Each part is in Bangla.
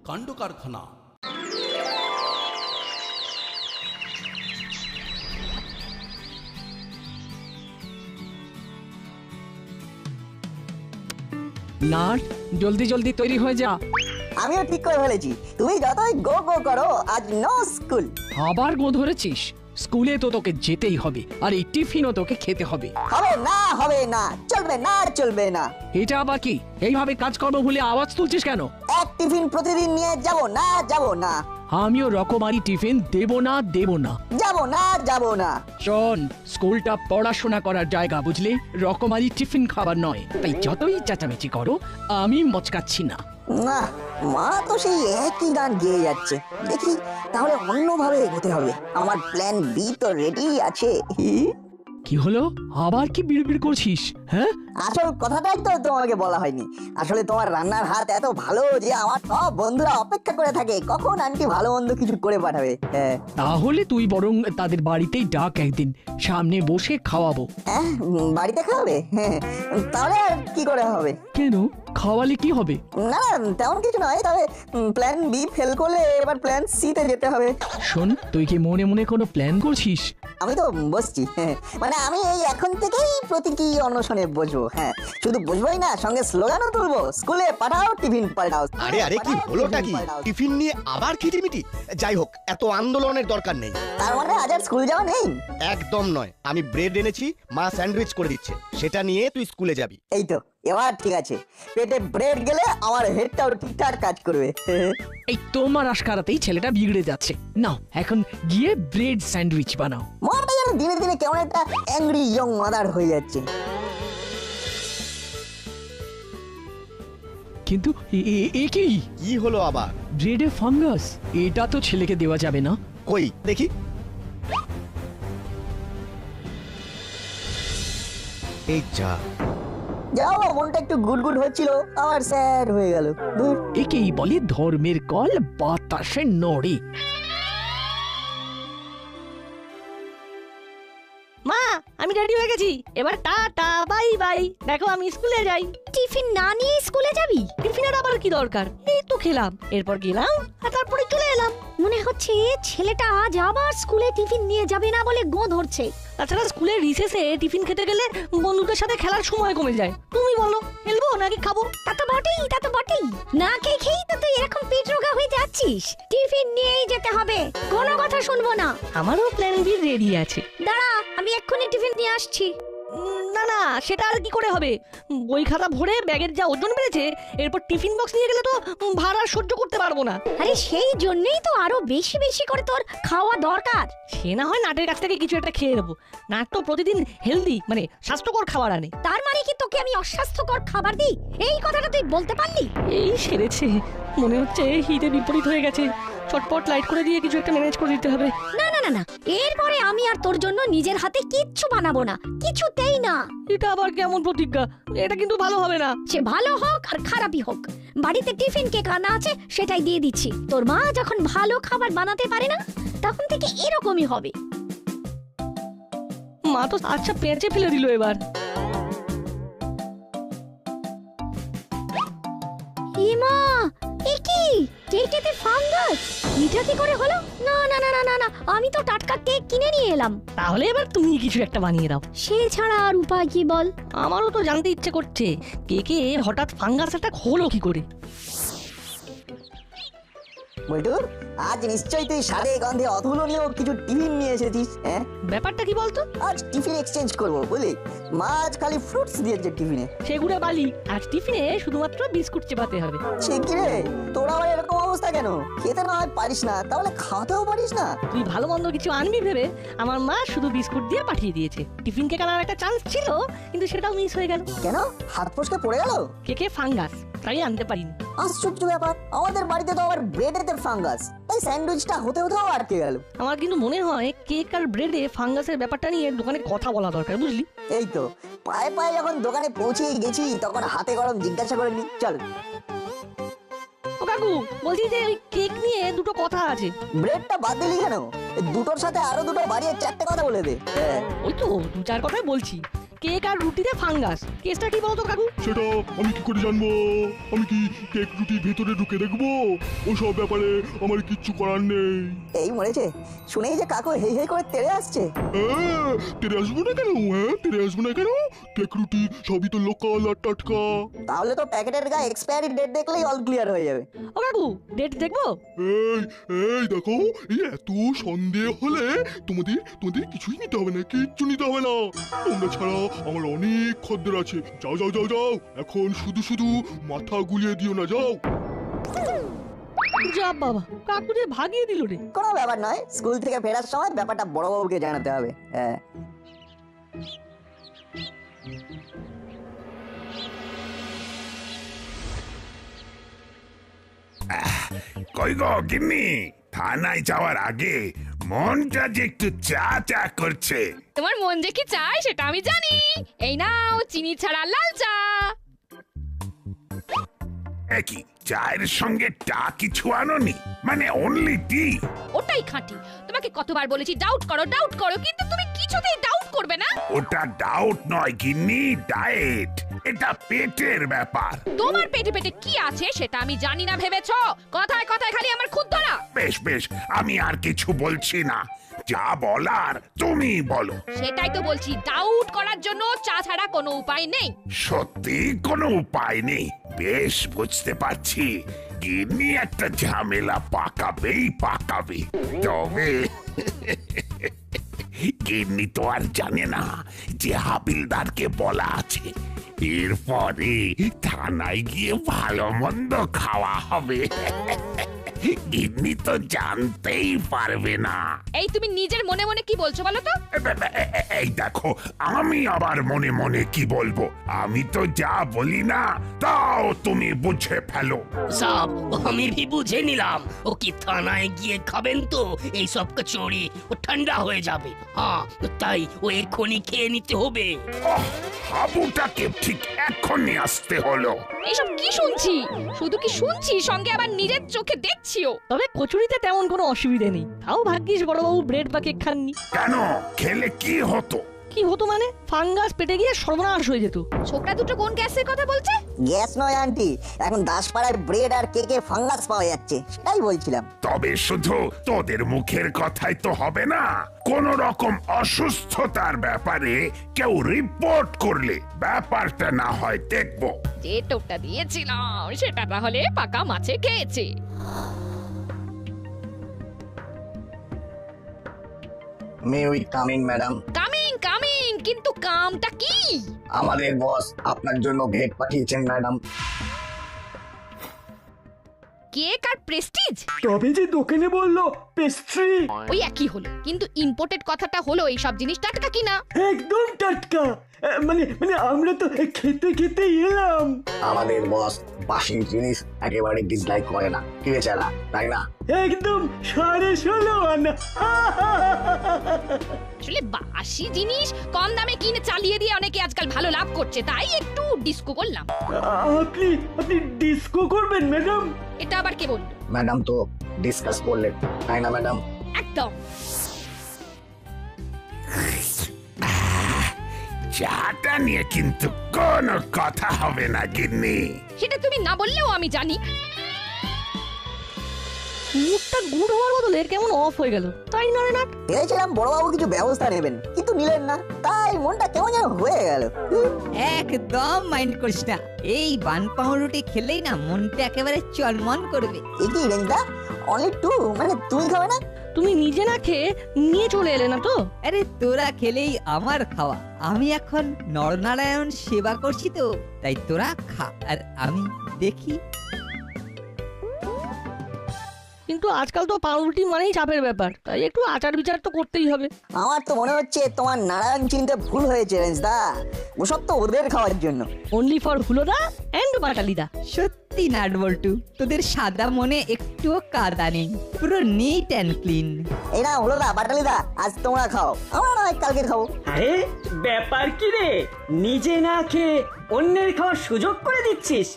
কাণ্ড কারখানা। নাট, জলদি জলদি তৈরি হয়ে যা। আমিও ঠিক করে ফেলেছি, তুমি যতই গো গো করো, আজ নো স্কুল। আবার গো ধরেছিস? স্কুলে তো তোকে যেতেই হবে, আর এই টিফিনও তোকে খেতে হবে। হবে না, চলবে না, চলবে না। এটা আবার কি? এইভাবে কাজ করবো বলে আওয়াজ তুলছিস কেন? এক টিফিন প্রতিদিন নিয়ে যাব না, যাব না। আমিও রকমারি টিফিন দেব না, দেব না, যাব না, যাব না। শোন, স্কুলটা পড়াশোনা করার জায়গা, বুঝলি? রকমারি টিফিন খাবার নয়। তাই যতই চেঁচামেচি করো, আমি মচকাচ্ছি না। না, মা তো সেই একই গান গেয়ে যাচ্ছে। দেখি তাহলে অন্যভাবে এগোতে হবে। আমার প্ল্যান বি তো রেডি আছে। কি হলো? আবার কি বিড়বিড় করছিস? হ্যাঁ, আসল কথাটাই তো তোমাকে বলা হয়নি। আসলে তোমার রান্নার হাত এত ভালো যে আমার সব বন্ধুরা অপেক্ষা করে থাকে কখন আন্টি ভালো মন্দ কিছু করে পাঠাবে। হ্যাঁ, তাহলে তুই বরং তাদের বাড়িতেই ডাক, একদিন সামনে বসে খাওয়াবো। হ্যাঁ, বাড়িতে খাবে? হ্যাঁ, তাহলে আর কি করে হবে? কেন? খাওয়ালে কি হবে? না, তেমন কিছু নয়, তবে প্ল্যান বি ফেল করলে এবার প্ল্যান সি তে যেতে হবে। শোন, তুই কি মনে মনে কোনো প্ল্যান করছিস? আমি তো বসছি, হ্যাঁ, মানে আমি এই এখন থেকেই প্রতীকী অন্বেষণে বসবো। হ্যাঁ, শুধু বসবোই না, সঙ্গে স্লোগানও তুলবো, স্কুলে পাঠাও, টিফিন পাল্টাও। আরে আরে, কি হলোটা কি? টিফিন নিয়ে আবার খিটিমিটি? যাই হোক, এত আন্দোলনের দরকার নেই। তার মানে আজ আর স্কুল যাওয়া নেই? একদম নয়। আমি ব্রেড এনেছি, মা স্যান্ডউইচ করে দিচ্ছে, সেটা নিয়ে তুই স্কুলে যাবি। এই তো, এবার ঠিক আছে। পেটে ব্রেড গেলে আমার হেডটাও ঠিকঠাক কাজ করবে। এই তোমার আশকারাতেই ছেলেটা বিগড়ে যাচ্ছে। নাও, এখন গিয়ে ব্রেড স্যান্ডউইচ বানাও। মনটা যেন দিনে দিনে কেমন একটা অ্যাংরি ইয়ং মাদার হয়ে যাচ্ছে। কিন্তু এ কি? কি হলো আবার? ব্রেডে ফাঙ্গাস? এটা তো ছেলেকে দেওয়া যাবে না। কই দেখি। এই যা। যাও, মনটা একটু গুড়গুড় হচ্ছিল, আবার স্যাড হয়ে গেল। দূর। একেই বলে ধর্মের কল বাতাসে নড়ে। মা, আমি রেডি হয়ে গেছি, এবার টাটা বাই বাই। দেখো, আমি স্কুলে যাই। টিফিন না নিয়ে স্কুলে যাবি? টিফিনের আবার কি দরকার? এই তো খেলাম, এরপর গেলাম, আর তারপরে চলে এলাম। মনে হচ্ছে ছেলেটা আজ আবার স্কুলে টিফিন নিয়ে যাবে না বলে গো ধরছে। তাছাড়া স্কুলের রিসেসে টিফিন খেতে গেলে বন্ধুদের সাথে খেলার সময় কমে যায়। তুমি বলো, খেলবো নাকি খাবো? তা তো বটেই, তা তো বটেই। না খেয়ে খেয়েই তো তুই এরকম পেট রোগা হয়ে যাচ্ছিস। টিফিন নিয়েই যেতে হবে, কোনো কথা শুনবো না। আমারও প্ল্যান বি রেডি আছে। দাঁড়া, আমি এক্ষুনি টিফিন নিয়ে আসছি। না না, সেটা আর কি করে হবে? বই খাতা ভরে ব্যাগের যা ওজন বেড়েছে, এরপর টিফিন বক্স নিয়ে গেলে তো ভাড়া সহ্য করতে পারবো না। আরে সেই জন্যই তো আরো বেশি বেশি করে তোর খাওয়া দরকার। সে না হয় নাটের কাছ থেকে কিছু একটা খেয়ে নেবো। নাট তো প্রতিদিন হেলদি, মানে স্বাস্থ্যকর খাবার আনে। তার মানে কি তোকে আমি অস্বাস্থ্যকর খাবার দিই? এই কথাটা তুই বলতে পারলি? এই সেরেছে, মনে হচ্ছে হিতে বিপরীত হয়ে গেছে। চটপট লাইট করে দিয়ে কিছু একটা ম্যানেজ করে দিতে হবে। না না না না, এরপরে আমি আর তোর জন্য নিজের হাতে কিচ্ছু বানাবো না, কিছুতেই না। এটা আবার কেমন প্রতিজ্ঞা? এটা কিন্তু ভালো হবে না। সে ভালো হোক আর খারাপই হোক, বাড়িতে টিফিন কেক আনা আছে, সেটাই দিয়ে দিচ্ছি। তোর মা যখন ভালো খাবার বানাতে পারে না, তখন থেকে এরকমই হবে। মা তো আচ্ছা পেঁচে ফেলে দিল এবার। ইমা, এ কি? কেকেতে ফাঙ্গাস? এটা কি করে হলো? না না না না না না, আমি তো টাটকা কেক কিনে নিয়ে এলাম। তাহলে এবার তুমি কিছু একটা বানিয়ে দাও। সে ছাড়া আর উপায় কি বল? আমারও তো জানতে ইচ্ছে করছে, কেকে হঠাৎ ফাঙ্গাস অ্যাটাক হলো কি করে। বল্টু, আজ নিশ্চয়ই তুই স্বাদে গন্ধে অতুলনীয় কিছু টিফিন নিয়ে এসেছিস। হ্যাঁ, ব্যাপারটা কি বলতো? আজ টিফিন এক্সচেঞ্জ করবো বুঝলি। মা আজ খালি ফ্রুটস দিয়েছে টিফিনে। সেগুড়ে বালি, আজ টিফিনে শুধুমাত্র বিস্কুট চেপাতে হবে। সে কি রে, তোর আবার এরকম অবস্থা কেন? খেতে না হয় পারিস না, তাহলে খাওয়াতেও পারিস না? তুই ভালো মন্দ কিছু আনবি ভেবে আমার মা শুধু বিস্কুট দিয়ে পাঠিয়ে দিয়েছে। টিফিন কেক আনার একটা চান্স ছিল, কিন্তু সেটাও মিস হয়ে গেল। কেন, হাত ফসকে পড়ে গেল? কেকে ফাঙ্গাস, তাই আনতে পারিনি। আশ্চর্য ব্যাপার, আমাদের বাড়িতে তো আবার ব্রেডেতে ফাঙ্গাস, তাই স্যান্ডউইচটা হতে হতেও আটকে গেল। আমার কিন্তু মনে হয় কেক আর ব্রেডে ফাঙ্গাসের ব্যাপারটা নিয়ে দোকানে কথা বলা দরকার, বুঝলি? এই তো, পায়ে পায়ে যখন দোকানে পৌঁছে গেছি, তখন হাতে গরম জিজ্ঞাসা করে নি। চল। ও কাকু, বলছি যে ওই কেক নিয়ে দুটো কথা আছে। ব্রেডটা বাদ দিলি কেন? এই দুটোর সাথে আরো দুটো বাড়িয়ে চারটে কথা বলে দে। ওই তো দু চার কথাই বলছি। কেক আর রুটিতে ফাঙ্গাস। কেসটা কি বলতো কাকু? সেটা আমি কি করে জানবো? আমি কি কেক রুটির ভেতরে ঢুকে দেখবো? ওসব ব্যাপারে আমার কিচ্ছু করার নেই। এই মরেছে, শুনেই যে কাকু হেই হেই করে তেড়ে আসছে। তেরে আসবো না কেন? তেরে আসবো না কেন? কেক রুটি সবই তো লোকাল আর টাটকা। তাহলে তো প্যাকেটের গায়ে এক্সপায়ারি ডেট দেখলেই অল ক্লিয়ার হয়ে যাবে। ও কাকু, ডেট দেখবো? এই এই দেখো, এই এত সন্দেহ হলে তোমাদের কিছুই নিতে হবে না, কিচ্ছু নিতে হবে না। তোমরা ছাড়া আমার অনেক খদ্দের আছে। যাও যাও যাও যাও, এখন শুধু শুধু মাথা গুলিয়ে দিও না, যাও। যা বাবা, কাকু যে ভাগিয়ে দিল রে। কোনো ব্যাপার নয়, স্কুল থেকে ফেরার সময় ব্যাপারটা বড়বাবুকে জানাতে হবে। হ্যাঁ, কই গো গিন্নি, থানায় যাওয়ার আগে মনটা যে একটু চা চা করছে। তোমার মন যে কি চায় সেটা আমি জানি। এই নাও চিনি ছাড়া লাল চা। একই চায়ের সঙ্গে টা কিছু আনোনি? মানে অনলি টি? ওটাই খাঁটি। তোমাকে কতবার বলেছি ডাউট করো, কিন্তু তুমি কিছুতেই ডাউট করবে না। ওটা ডাউট নয় গিন্নি, ডায়েট। এটা পেটের ব্যাপার। তোমার পেটে পেটে কি আছে সেটা আমি জানি না ভেবেছো? কথায় কথায় খালি আমার খুদ ধরা। বেশ বেশ, আমি আর কিছু বলছি না, যা বলার তুমি বলো। সেটাই তো বলছি, ডাউট করার জন্য চা ছাড়া কোনো উপায় নেই। সত্যি কোনো উপায় নেই? বেশ, বুঝতে পারছি গিন্নি একটা ঝামেলা পাকাবেই পাকাবে। তবে গিন্নি তো আর জানে না যে হাবিলদারকে বলা আছে এরপরে থানায় গিয়ে ভালো মন্দ খাওয়া হবে। গিন্নি তো জানতেই পারবে না। এই তুমি নিজের মনে মনে কি বলছো বলো তো? এই দেখো, আমি আবার মনে মনে কি বলবো? আমি তো যা বলি না তাও তুমি বুঝে ফেলো। সব আমি भी বুঝে নিলাম। ও কি থানায় গিয়ে খাবেন তো এই সব কচুরি, ও ঠান্ডা হয়ে যাবে। হ্যাঁ, তাই ও এক্ষুনি খেয়ে নিতে হবে। হাবুটাকে ঠিক এখনই আসতে হলো। এইসব কি শুনছি? শুধু কি শুনছি, সঙ্গে আবার নিজের চোখে দেখছিও। তবে কচুরিতে তেমন কোনো অসুবিধা নেই। তাও ভাগ্যিস বড়বাবু ব্রেড বা কেক খাননি। কেন? খেলে কি হতো? কি হতো মানে? ফাঙ্গাস পেটে গিয়ে সর্বনাশ হয়ে যেত। ছোকরা দুটো কোন গ্যাসের কথা বলছে? গ্যাস নয় আন্টি, এখন দাসপাড়ায় ব্রেড আর কেকে ফাঙ্গাস পাওয়া যাচ্ছে, সেটাই বলছিলাম। তবে শুধু তোদের মুখের কথাই তো হবে না। কোন রকম অসুস্থতার ব্যাপারে কেউ রিপোর্ট করলে ব্যাপারটা না হয় দেখবো। যে টোপটা দিয়েছিলাম সেটা তাহলে পাকা মাছে খেয়েছে। মে উই কামিং ম্যাডাম? কামিং কিন্তু কামটা কি? আমাদের বস আপনার জন্য ভেট পাঠিয়েছেন ম্যাডাম। কেক আর প্রেস্টিজ? তবে যে দোকানে বললো পেস্ট্রি। ওই একই হলো, কিন্তু ইম্পোর্টেড কথাটা হলো এই সব জিনিস টাটকা কিনা। একদম টাটকা। মানে আমরা তো খেতে খেতে এলাম। আমাদের বস বাসি জিনিস একেবারে ডিসলাইক করে না, কি বেচারা, তাই না? একদম 16.5 আনা। আসলে বাসি জিনিস কম দামে কিনে চালিয়ে দিয়ে অনেকে আজকাল ভালো লাভ করছে, তাই একটু ডিস্কো করলাম। আপনি ডিস্কো করবেন ম্যাডাম? এটা আবার কে বলল? ম্যাডাম তো ডিসকাস করলেন, তাই না ম্যাডাম? একদম। চাটা নিয়ে কিন্তু কোনো কথা হবে না গিন্নি। সেটা তুমি না বললেও আমি জানি। মুখটা গুড় হওয়ার বদলে কেমন অফ হয়ে গেল, তাই না রে নাট? ভেবেছিলাম বড়বাবু কিছু ব্যবস্থা নেবেন, কিন্তু নিলেন না, তাই মনটা কেমন যেন হয়ে গেল। একদম মাইন্ড করিস না, এই বান পাউরুটি খেলেই না মনটা একেবারে চলমন করবে। এই কি রেঞ্জদা, অনলি টু, মানে তুমি খাবে না? তুমি নিজে না খেয়ে নিয়ে চলে এলে না তো? আরে তোরা খেলেই আমার খাওয়া। আমি এখন নরনারায়ণ সেবা করছি তো, তাই তোরা খা আর আমি দেখি। কিন্তু আজকাল তো পাউরুটি মানেই চাপের ব্যাপার, তাই একটু আচার বিচার তো করতেই হবে। আমার তো মনে হচ্ছে তোমার নারায়ণ চিনতে ভুল হয়েছে রেঞ্জদা, ওসব তো ওদের খাওয়ার জন্য। অনলি ফর হুলোদা এন্ড বাটালিদা। সত্যি নাট বল্টু, তোদের সাদা মনে একটুও কাদা নেই, পুরো নিট অ্যান্ড ক্লিন। এই না হলো না বাটালিদা, আজ তোমরা খাও, আমরা নয় কালকে খাবো। আরে ব্যাপার কি রে, নিজে না খেয়ে অন্যের খাওয়ার সুযোগ করে দিচ্ছিস?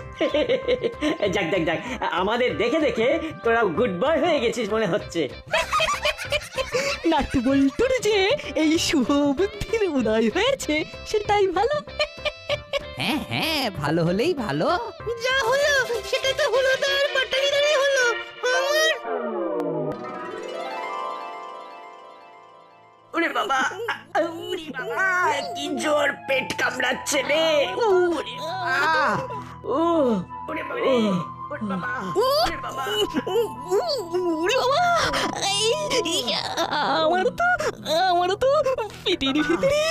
যাক যাক যাক, আমাদের দেখে দেখে তোরা গুড বয় হয়ে গেছিস মনে হচ্ছে। নাটু বল্টুর যে এই শুভ বুদ্ধির উদয় হয়েছে সেটাই ভালো। হ্যাঁ হ্যাঁ, ভালো হলেই ভালো। যা হলো সেটা তো হলো তার বাটালিদারি হলো আমার। ওরে বাবা, ওরে বাবা, কি জোর পেট কামড়াচ্ছে রে। ওরে বাবা, ও ওরে বাবা, ওরে বাবা, ওরে বাবা, ওরে বাবা, আমারও তো পেটের ভিতরে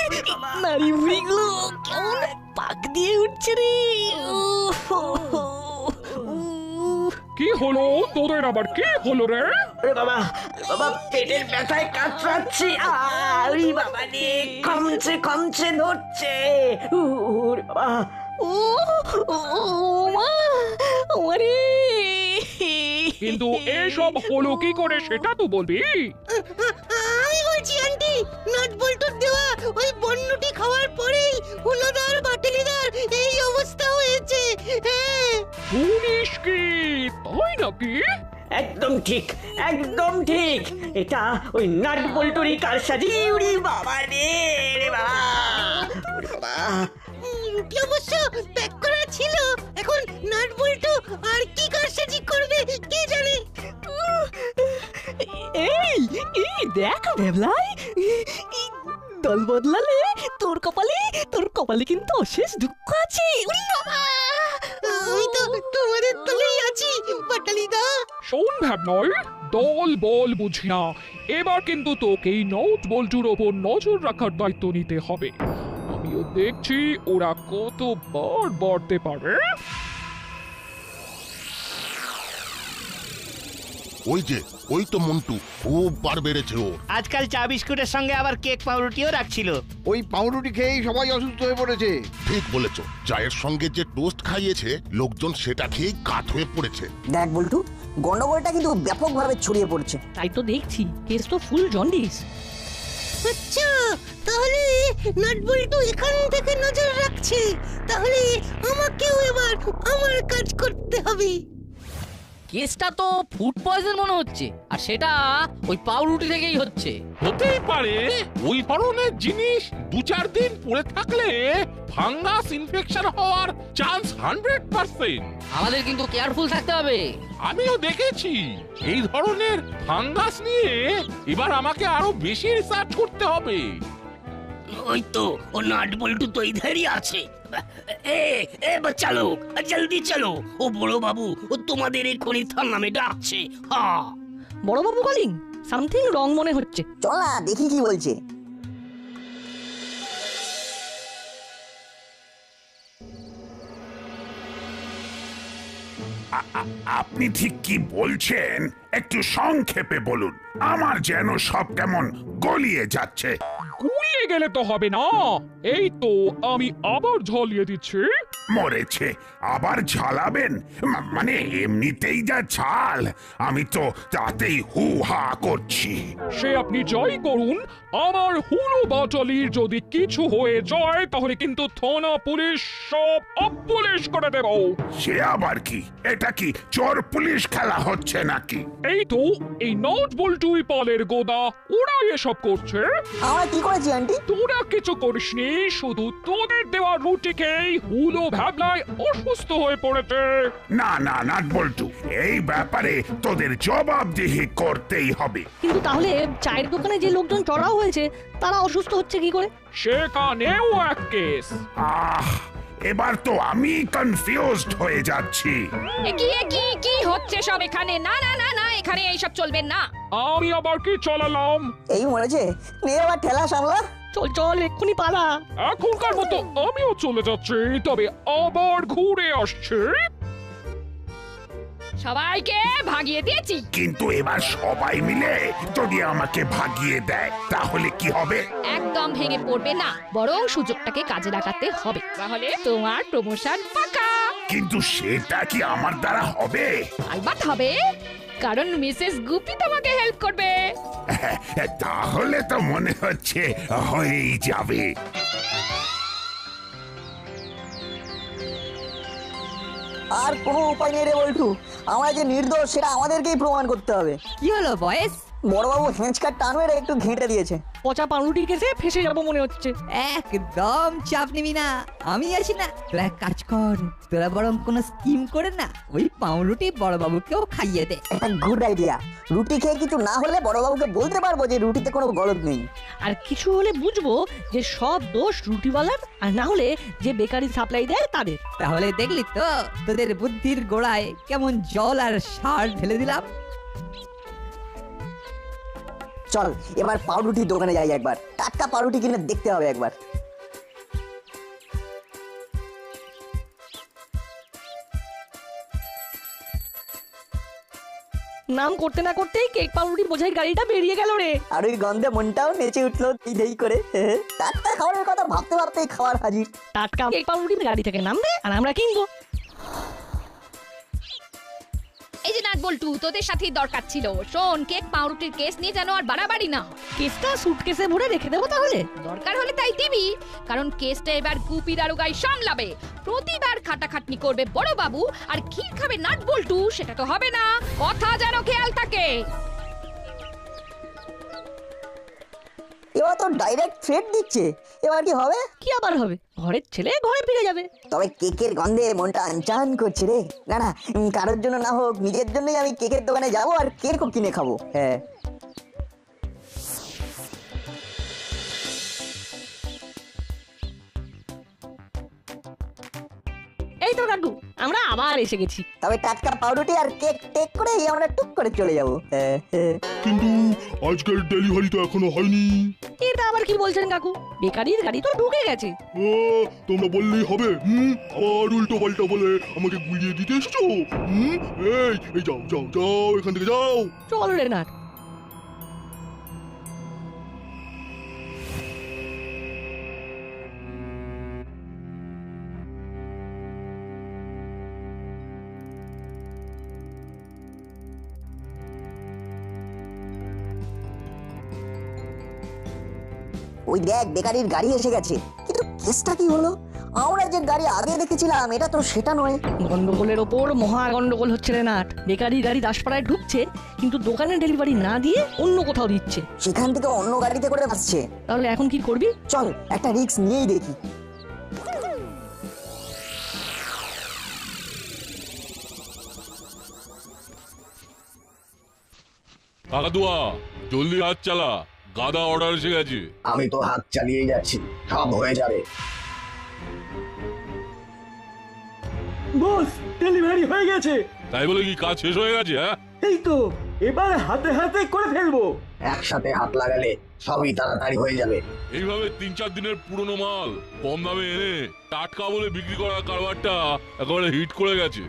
নারী বুড়িগুলো কেমন পাক দিয়ে উঠছে রে। কি হলো তোদের, আবার কি হলো রে? ওরে বাবা, বাবা পেটের ব্যথায় কাতরাচ্ছি। আরে বাবা রে, কমছে ধরছে। ওরে বাবা, মা ওরে। কিন্তু এসব হলো কি করে সেটা তো বলবি। আমি বলছি আন্টি, নাট বল্টুর দেওয়া ওই বন্যটি খাওয়ার পরেই হুলোদার বাটালিদার এই অবস্থা হয়েছে। শুনিস কি, তাই নাকি? একদম ঠিক, একদম ঠিক। এটা ওই নাট বল্টুরই কারসাজি। ওরে বাবা রে, রে বাবা, ওরে বাবা। রুটি অবশ্য প্যাক করা ছিল, এখন নাট বল্টু আর কি কারসাজি করবে কে জানে। এই দেখ ভেবলাই, দল বদলালে তোর কপালে কিন্তু অশেষ দুঃখ আছে। আমি তো তোমাদের দলেই আছি বাটালিদা। শোন ভাবনয়, দল বল বুঝি না, এবার কিন্তু তোকেই নাট বল্টুর ওপর নজর রাখার দায়িত্ব নিতে হবে। আমিও দেখছি ওরা কতবার বাড়তে পারে। ওই তো মন্টু খুব বার বেড়েছে ওর। আজকাল চা বিস্কুটের সঙ্গে আবার কেক পাউরুটিও রাখছিল। ওই পাউরুটি খেয়েই সবাই অসুস্থ হয়ে পড়েছে। ঠিক বলেছ, চায়ের সঙ্গে যে টোস্ট খাইয়েছে লোকজন সেটা খেয়ে কাত হয়ে পড়েছে। দেখ বল্টু, গন্ডগোলটা কিন্তু ব্যাপকভাবে ছড়িয়ে পড়ছে। তাই তো দেখছি, কেস তো ফুল জন্ডিস। আচ্ছা, তাহলে নাট বল্টু এখান থেকে নজর রাখছে, তাহলে আমাকেও এবার আমার কাজ করতে হবে। কেসটা তো ফুড পয়জন মনে হচ্ছে, আর সেটা ওই পাউরুটি থেকেই হচ্ছে। হতেই পারে ওই ধরনের জিনিস 2-4 দিন পড়ে থাকলে ফাঙ্গাস ইনফেকশন হওয়ার চান্স 100%। আমাদের কিন্তু কেয়ারফুল থাকতে হবে। আমিও দেখেছি এই ধরনের ফাঙ্গাস নিয়ে এবার আমাকে আরো বেশি রিসার্চ করতে হবে। ওই তো ও নাট বল্টু তো ইধারই আছে। এ বাচ্চা লোক, জলদি চলো, ও বড় বাবু ও তোমাদের এক্ষুনি থানা মে ডাকছে। হ্যাঁ, বড় বাবু কলিং, সামথিং রং মনে হচ্ছে। চল না দেখি কি বলছে। আপনি ঠিক কি বলছেন একটু সংক্ষেপে বলুন, আমার যেন সব কেমন গলিয়ে যাচ্ছে। গুলিয়ে গেলে তো হবে না, এই তো আমি আবার ঝলিয়ে দিচ্ছি। মরেছে, আবার ঝালাবেন? মানে এমনিতেই যা ঝাল, আমি তো তাতেই হু হা করছি। সে আপনি জয় করুন, আমার হুলো বাটালির যদি কিছু হয়ে যায় তাহলে কিন্তু থানা পুলিশ সব অপুলিশ করে দেব। সে আবার কি? এটা কি চোর পুলিশ খেলা হচ্ছে নাকি? এই তো এই নাট বল্টুই পালের গোদা, ওরা এসব করছে। আমরা কি করেছি আন্টি? তোরা কিছু করিসনি, শুধু তোদের দেওয়া রুটি খেয়েই হুলো ভাবলায় অসুস্থ হয়ে পড়েছে। না না নাট বল্টু, এই ব্যাপারে তোদের জবাবদিহি করতেই হবে। কিন্তু তাহলে চায়ের দোকানে যে লোকজন চড়াও হয়েছে তারা অসুস্থ হচ্ছে কি করে? সেখানেও এক কেস। এবার তো আমি কনফিউজড হয়ে যাচ্ছি। কি হচ্ছে সব এখানে? না না না না, এখানে এইসব চলবে না। আমি আবার কি চালালাম? এই মরেছে, নে আবার ঠেলা সামলা। চল চল এক্ষুনি পালা। এখনকার মতো আমিও চলে যাচ্ছি, তবে আবার ঘুরে আসছে। সবাইকে ভাগিয়ে দিয়েছি, কিন্তু এবার সবাই মিলে যদি আমাকে ভাগিয়ে দেয় তাহলে কি হবে? একদম ভেঙে পড়বে না, বরং সুযোগটাকে কাজে লাগাতে হবে, তাহলে তোমার প্রমোশন পাকা। কিন্তু সেটা কি আমার দ্বারা হবে? আলবাত হবে, কারণ মিসেস গুপি তোমাকে হেল্প করবে। তাহলে তো মনে হচ্ছে হয়েই যাবে। আর কোনো উপায় নেই রে বল্টু, আমরা যে নির্দোষ সেটা আমাদেরকেই প্রমাণ করতে হবে। কি হলো বয়েস, বড়বাবু হ্যাঁচকার টান মেরে একটু ঘেঁটে দিয়েছে। পচা পাউরুটির কেসে ফেসে যাবো মনে হচ্ছে। একদম চাপ নিবি না, আমি আছি না। তোরা এক কাজ কর, তোরা বরং কোনো স্কিম করে না ওই পাউরুটি বড়বাবুকেও খাইয়ে দে। Good idea. রুটি খেয়ে কিছু না হলে বড়বাবুকে বলতে পারবো যে রুটিতে কোনো গলদ নেই। আর কিছু হলে বুঝবো যে সব দোষ রুটিওয়ালার, আর না হলে যে বেকারি সাপ্লাই দেয় তাদের। তাহলে দেখলি তো তোদের বুদ্ধির গোড়ায় কেমন জল আর সার ঢেলে দিলাম। চল এবার পাউরুটির দোকানে যাই, একবার টাটকা পাউরুটি কিনে দেখতে হবে একবার। নাম করতে না করতেই কেক পাউরুটি বোঝাই গাড়িটা বেরিয়ে গেল রে। আর ওই গন্ধে মনটাও নেচে উঠলো ধেই করে। টাটকা খাবারের কথা ভাবতে ভাবতেই খাবার হাজির। টাটকা কেক পাউরুটি গাড়ি থেকে নামবে আর আমরা কিনবো। এই যে নাট বল্টু, তোদের সাথেই দরকার ছিল। শোন, কেক পাউরুটির কেস নিয়ে যেন আর বাড়াবাড়ি না হয়। কেসটা সুটকেসে ভরে রেখে দেবো তাহলে। দরকার হলে তাই দিবি, কারণ কেসটা এবার গুপি দারোগাই সামলাবে। প্রতিবার খাটাখাটনি করবে বড় বাবু আর ক্ষীর খাবে নাট বল্টু, সেটা তো হবে না। কথা যেন খেয়াল থাকে। এবার তো ডাইরেক্ট থ্রেট দিচ্ছে, এবার কি হবে? কি আবার হবে, ঘরের ছেলে ঘরে ফিরে যাবে। তবে কেকের গন্ধে মনটা আনচান করছে রে। না না, কারোর জন্য না হোক, নিজের জন্যই আমি কেকের দোকানে যাবো আর কেক কিনে খাবো। হ্যাঁ, এই তো কাকু, আমরা আবার এসে গেছি। তবে টাটকা পাউরুটি আর কেক টেক করে আমরা টুক করে চলে যাবো। কিন্তু আজকের ডেলিভারি তো এখনো হয়নি। এটা আবার কি বলছেন কাকু? বেকারির গাড়ি তো ঢুকে গেছে। ও, তোমরা বললেই হবে? আবার উল্টো পাল্টা বলে আমাকে গুলিয়ে দিতে এসছো? এই যাও যাও যাও, এখান থেকে যাও। চল রে নাট। ওই দেখ, বেকারির গাড়ি এসে গেছে। কিন্তু কেসটা কি হলো? আমরা যে গাড়ি আগে দেখেছিলাম এটা তো সেটা নয়। গন্ডগোলের ওপর মহা গন্ডগোল হচ্ছে রে নাট। বেকারি গাড়ি দাসপাড়ায় ঢুকছে, কিন্তু দোকানে ডেলিভারি না দিয়ে অন্য কোথাও দিচ্ছে। সেখান থেকে অন্য গাড়িতে করে আসছে। তাহলে এখন কি করবি? চল একটা রিস্ক নিয়েই দেখি। কাকাতুয়া, জলদি হাত চালা, গাদা অর্ডার এসে গেছে। আমি তো হাত চালিয়ে যাচ্ছি, সব হয়ে যাবে। বস, ডেলিভারি হয়ে গেছে। তাই বলে কি কাজ শেষ হয়ে গেছে? হ্যাঁ, এই তো, এবার হাতে হাতে করে ফেলবো। একসাথে হাত লাগালে সবই তাড়াতাড়ি হয়ে যাবে। এইভাবে 3-4 দিনের পুরনো মাল কম দামে এনে টাটকা বলে বিক্রি করার কারবারটা একেবারে হিট করে গেছে।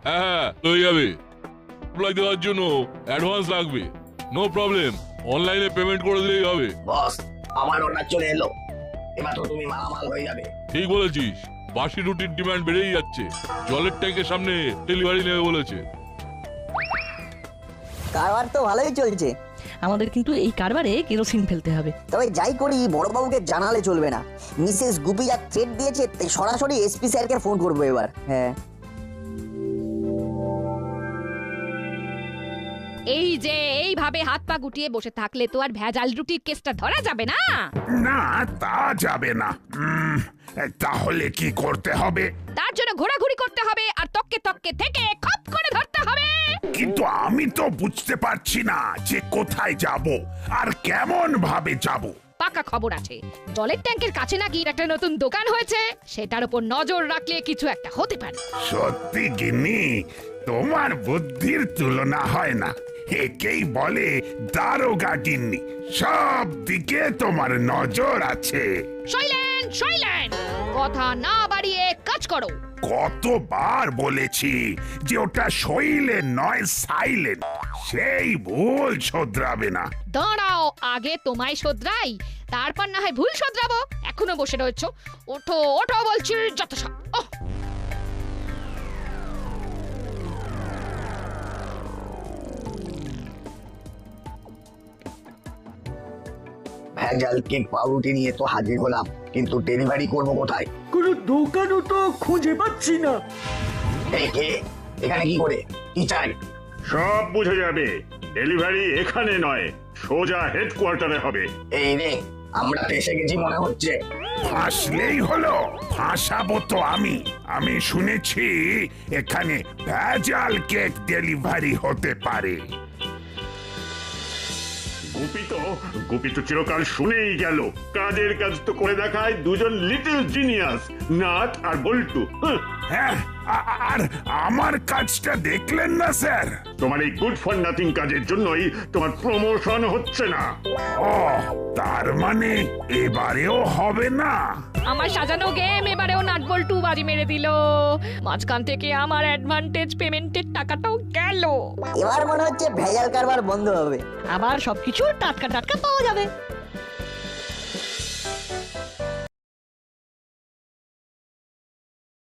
হ্যাঁ, হয়ে যাবে। সাপ্লাই দেওয়ার জন্য অ্যাডভান্স লাগবে। নো প্রবলেম, অনলাইনে পেমেন্ট করে দিলেই হবে। বস, আমার অর্ডার চলে এলো, এবার তো তুমি মালামাল হয়ে যাবে। ঠিক বলেছিস, বাসি রুটির ডিমান্ড বেড়েই যাচ্ছে। জলের ট্যাঙ্কের সামনে ডেলিভারি নেবে বলেছে। কারবার তো ভালোই চলছে। আমাদের কিন্তু এই কারবারে কেরোসিন ফেলতে হবে। তবে যাই করি, বড়বাবুকে জানালে চলবে না। মিসেস গুপি যা থ্রেট দিয়েছে, সরাসরি এসপি স্যারকে ফোন করবো এবার। হ্যাঁ, এই যে এইভাবে হাত পা গুটিয়ে বসে থাকলে তো আর ভেজাল রুটির কেসটা ধরা যাবে না। না, তা যাবে না। তাহলে কি করতে হবে? তার জন্য ঘোরাঘুরি করতে হবে আর তককে তককে থেকে খপ করে ধরতে হবে। কিন্তু আমি তো বুঝতে পারছি না যে কোথায় যাব আর কেমন ভাবে যাব। পাকা খবর আছে, জলের ট্যাঙ্কের কাছে নাকি একটা নতুন দোকান হয়েছে। সেটার উপর নজর রাখলে কিছু একটা হতে পারে। সত্যি গিন্নি, তোমার বুদ্ধির তুলনা হয় না। একেই বলে দারোগা গিন্নি। সব দিকে তোমার নজর আছে। সাইলেন্ট সাইলেন্ট, কথা না বাড়িয়ে কাজ করো। কতবার বলেছি যে ওটা শৈলেন নয় সাইলেন্ট। সেই ভুল শোধরাবে না। দাঁড়াও, আগে তোমায় শোধরাই, তারপর না হয় ভুল শোধরাবো। এখনো বসে রয়েছো, ওঠো ওঠো বলছি, যত সব। ভেজাল কেক পাউরুটি নিয়ে তো হাজির হলাম, কিন্তু ডেলিভারি করবো কোথায়? কোনো দোকানও তো খুঁজে পাচ্ছি না। কে এখানে কি করে, কি চাই? সব বুঝে যাবে। ডেলিভারি এখানে নয়, সোজা হেডকোয়ার্টারে হবে। এই রে, আমরা এসে গেছি মনে হচ্ছে। ফাঁসলেই হলো, ফাঁসাবো তো আমি শুনেছি এখানে ভেজাল কেক ডেলিভারি হতে পারে। গুপি তো চিরকাল শুনেই গেল, কাজের কাজ তো করে দেখায় দুজন লিটল জিনিয়াস, নাট আর বল্টু। হ্যাঁ, আর আমার কাজটা দেখলেন না স্যার? তোমার এই গুড ফর নাথিং কাজের জন্যই তোমার প্রমোশন হচ্ছে না। ও, তার মানে এবারেও হবে না? আমার সাজানো গেম এবারেও নাটবল্টু বাজি মেরে দিল। মাঝখান থেকে আমার অ্যাডভান্টেজ পেমেন্টের টাকাটাও গেল। এবার মনে হচ্ছে ভেজাল কারবার বন্ধ হবে। আবার সবকিছু টাটকা টাটকা পাওয়া যাবে।